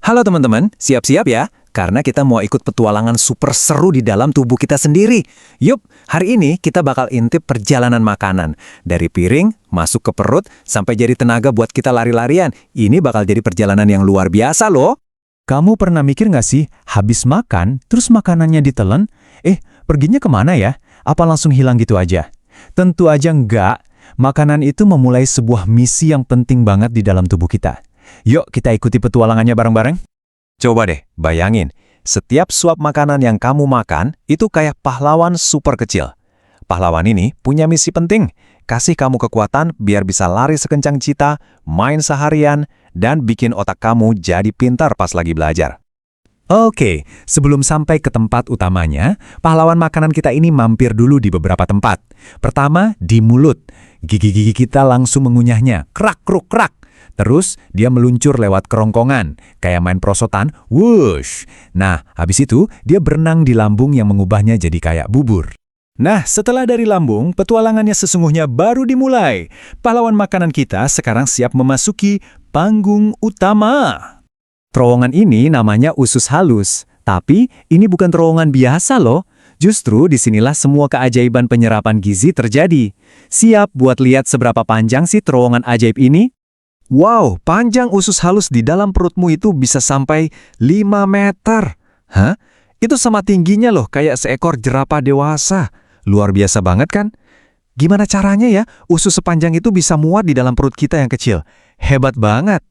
Halo teman-teman, siap-siap ya, karena kita mau ikut petualangan super seru di dalam tubuh kita sendiri. Yup, hari ini kita bakal intip perjalanan makanan. Dari piring, masuk ke perut, sampai jadi tenaga buat kita lari-larian. Ini bakal jadi perjalanan yang luar biasa loh. Kamu pernah mikir nggak sih, habis makan, terus makanannya ditelan? Perginya kemana ya? Apa langsung hilang gitu aja? Tentu aja enggak. Makanan itu memulai sebuah misi yang penting banget di dalam tubuh kita. Yuk kita ikuti petualangannya bareng-bareng. Coba deh, bayangin. Setiap suap makanan yang kamu makan, itu kayak pahlawan super kecil. Pahlawan ini punya misi penting. Kasih kamu kekuatan biar bisa lari sekencang cita, main seharian, dan bikin otak kamu jadi pintar pas lagi belajar. Oke, sebelum sampai ke tempat utamanya, pahlawan makanan kita ini mampir dulu di beberapa tempat. Pertama, di mulut. Gigi-gigi kita langsung mengunyahnya, krak, kruk, krak. Terus, dia meluncur lewat kerongkongan, kayak main prosotan, wush. Nah, habis itu, dia berenang di lambung yang mengubahnya jadi kayak bubur. Nah, setelah dari lambung, petualangannya sesungguhnya baru dimulai. Pahlawan makanan kita sekarang siap memasuki panggung utama. Terowongan ini namanya usus halus, tapi ini bukan terowongan biasa loh. Justru disinilah semua keajaiban penyerapan gizi terjadi. Siap buat lihat seberapa panjang sih terowongan ajaib ini? Wow, panjang usus halus di dalam perutmu itu bisa sampai 5 meter. Hah? Itu sama tingginya loh, kayak seekor jerapah dewasa. Luar biasa banget kan? Gimana caranya ya usus sepanjang itu bisa muat di dalam perut kita yang kecil? Hebat banget.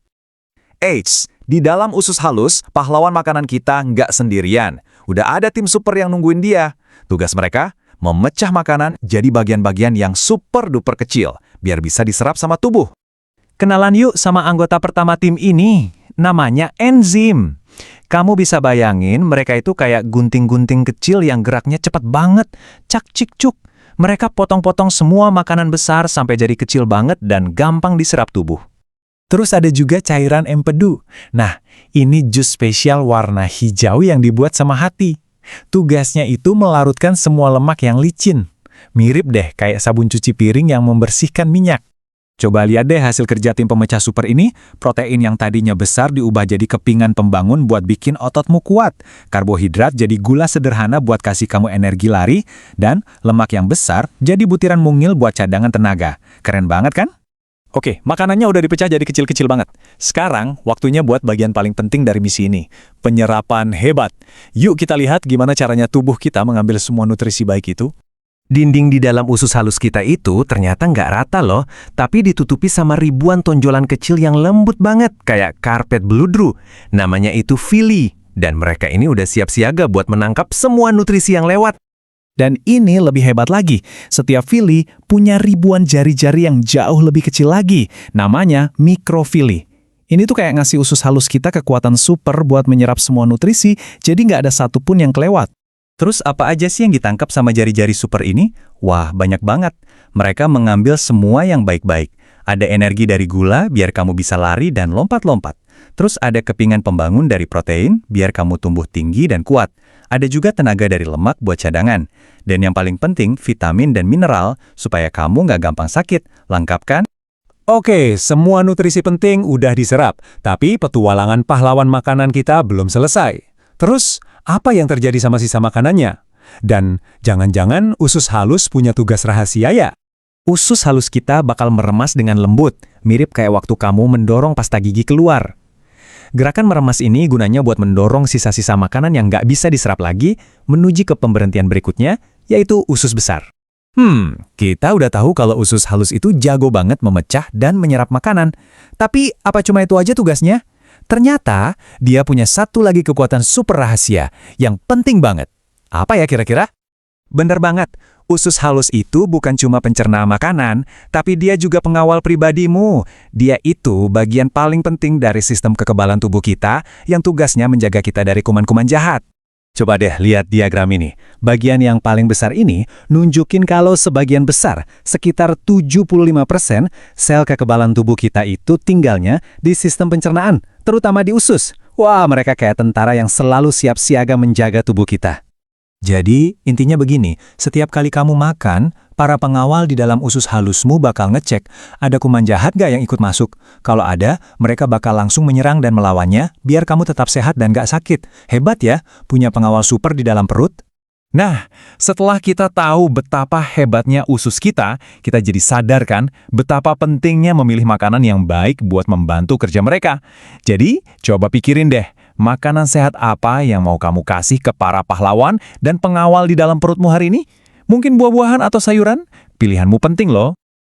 Eits, di dalam usus halus, pahlawan makanan kita nggak sendirian. Udah ada tim super yang nungguin dia. Tugas mereka, memecah makanan jadi bagian-bagian yang super-duper kecil, biar bisa diserap sama tubuh. Kenalan yuk sama anggota pertama tim ini, namanya enzim. Kamu bisa bayangin mereka itu kayak gunting-gunting kecil yang geraknya cepat banget, cak cik cuk. Mereka potong-potong semua makanan besar sampai jadi kecil banget dan gampang diserap tubuh. Terus ada juga cairan empedu. Nah, ini jus spesial warna hijau yang dibuat sama hati. Tugasnya itu melarutkan semua lemak yang licin. Mirip deh kayak sabun cuci piring yang membersihkan minyak. Coba lihat deh hasil kerja tim pemecah super ini, protein yang tadinya besar diubah jadi kepingan pembangun buat bikin ototmu kuat, karbohidrat jadi gula sederhana buat kasih kamu energi lari, dan lemak yang besar jadi butiran mungil buat cadangan tenaga. Keren banget kan? Oke, makanannya udah dipecah jadi kecil-kecil banget. Sekarang, waktunya buat bagian paling penting dari misi ini, penyerapan hebat. Yuk kita lihat gimana caranya tubuh kita mengambil semua nutrisi baik itu. Dinding di dalam usus halus kita itu ternyata nggak rata loh, tapi ditutupi sama ribuan tonjolan kecil yang lembut banget, kayak karpet beludru. Namanya itu villi, dan mereka ini udah siap siaga buat menangkap semua nutrisi yang lewat. Dan ini lebih hebat lagi, setiap villi punya ribuan jari-jari yang jauh lebih kecil lagi, namanya mikrovilli. Ini tuh kayak ngasih usus halus kita kekuatan super buat menyerap semua nutrisi, jadi nggak ada satupun yang kelewat. Terus apa aja sih yang ditangkap sama jari-jari super ini? Wah, banyak banget. Mereka mengambil semua yang baik-baik. Ada energi dari gula biar kamu bisa lari dan lompat-lompat. Terus ada kepingan pembangun dari protein biar kamu tumbuh tinggi dan kuat. Ada juga tenaga dari lemak buat cadangan. Dan yang paling penting, vitamin dan mineral supaya kamu nggak gampang sakit. Lengkap kan? Oke, semua nutrisi penting udah diserap. Tapi petualangan pahlawan makanan kita belum selesai. Terus, apa yang terjadi sama sisa makanannya? Dan jangan-jangan usus halus punya tugas rahasia ya? Usus halus kita bakal meremas dengan lembut, mirip kayak waktu kamu mendorong pasta gigi keluar. Gerakan meremas ini gunanya buat mendorong sisa-sisa makanan yang nggak bisa diserap lagi menuju ke pemberhentian berikutnya, yaitu usus besar. Kita udah tahu kalau usus halus itu jago banget memecah dan menyerap makanan. Tapi apa cuma itu aja tugasnya? Ternyata, dia punya satu lagi kekuatan super rahasia yang penting banget. Apa ya kira-kira? Bener banget, usus halus itu bukan cuma pencerna makanan, tapi dia juga pengawal pribadimu. Dia itu bagian paling penting dari sistem kekebalan tubuh kita yang tugasnya menjaga kita dari kuman-kuman jahat. Coba deh lihat diagram ini. Bagian yang paling besar ini nunjukin kalau sebagian besar, sekitar 75% sel kekebalan tubuh kita itu tinggalnya di sistem pencernaan, terutama di usus. Wah, mereka kayak tentara yang selalu siap siaga menjaga tubuh kita. Jadi, intinya begini, setiap kali kamu makan, para pengawal di dalam usus halusmu bakal ngecek, ada kuman jahat gak yang ikut masuk? Kalau ada, mereka bakal langsung menyerang dan melawannya, biar kamu tetap sehat dan gak sakit. Hebat ya, punya pengawal super di dalam perut? Nah, setelah kita tahu betapa hebatnya usus kita jadi sadar kan betapa pentingnya memilih makanan yang baik buat membantu kerja mereka. Jadi, coba pikirin deh, makanan sehat apa yang mau kamu kasih ke para pahlawan dan pengawal di dalam perutmu hari ini? Mungkin buah-buahan atau sayuran? Pilihanmu penting loh.